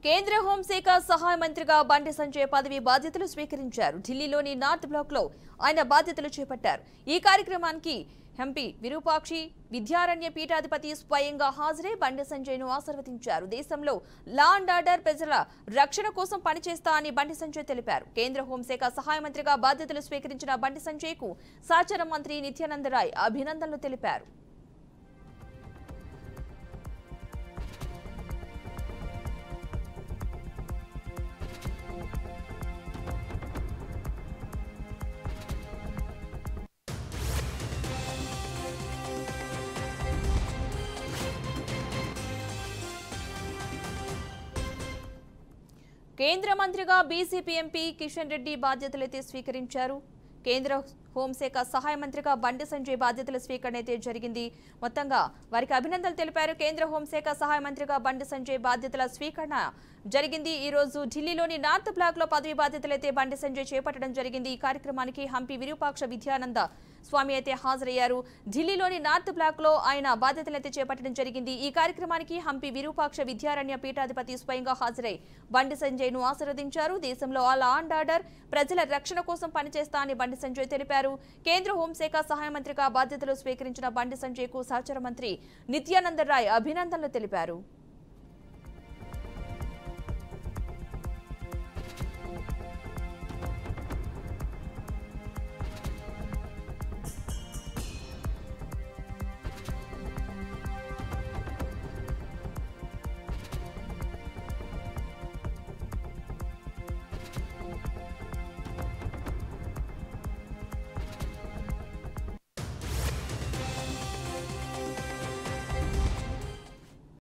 కేంద్ర హోంశాఖ సహాయ మంత్రిగా బండి సంజయ్ పదవి బాధ్యతలు స్వీకరించారు. ఢిల్లీలోని నార్త్ బ్లాక్ లో ఆయన బాధ్యతలు చేపట్టారు. ఈ కార్యక్రమానికి ఎంపీ విరూపాక్షి విద్యారణ్య పీఠాధిపతి స్వయంగా హాజరై బండి సంజయ్ ను ఆశీర్వదించారు. దేశంలో లా అండ్ ఆర్డర్ ప్రజల రక్షణ కోసం పనిచేస్తా అని బండి సంజయ్ తెలిపారు. కేంద్ర హోంశాఖ సహాయ మంత్రిగా బాధ్యతలు స్వీకరించిన బండి సంజయ్ కు సహచర మంత్రి నిత్యానంద రాయ్ అభినందనలు తెలిపారు. కేంద్ర మంత్రిగా బీజేపీ ఎంపీ కిషన్ రెడ్డి బాధ్యతలైతే స్వీకరించారు. కేంద్ర హోంశాఖ సహాయ మంత్రిగా బండి సంజయ్ బాధ్యతల స్వీకరణ అయితే జరిగింది. మొత్తంగా వారికి అభినందనలు తెలిపారు. కేంద్ర హోంశాఖ సహాయ మంత్రిగా బండి సంజయ్ బాధ్యతల స్వీకరణ జరిగింది. ఈ రోజు ఢిల్లీలోని నార్త్ బ్లాక్ లో పదవి బాధ్యతలైతే బండి సంజయ్ చేపట్టడం జరిగింది. ఈ కార్యక్రమానికి ఎంపీ విరూపాక్ష విద్యానంద స్వామి అయితే హాజరయ్యారు. ఢిల్లీలోని నార్త్ బ్లాక్ లో ఆయన బాధ్యతలైతే చేపట్టడం జరిగింది. ఈ కార్యక్రమానికి ఎంపీ విరూపాక్ష విద్యారణ్య పీఠాధిపతి స్వయంగా హాజరై బండి సంజయ్ ను ఆశీర్వదించారు. దేశంలో లా అండ్ ఆర్డర్ ప్రజల రక్షణ కోసం పనిచేస్తా అని బండి సంజయ్ తెలిపారు. కేంద్ర హోంశాఖ సహాయ మంత్రిగా బాధ్యతలు స్వీకరించిన బండి సంజయ్ కు సహచర మంత్రి నిత్యానంద రాయ్ అభినందనలు తెలిపారు.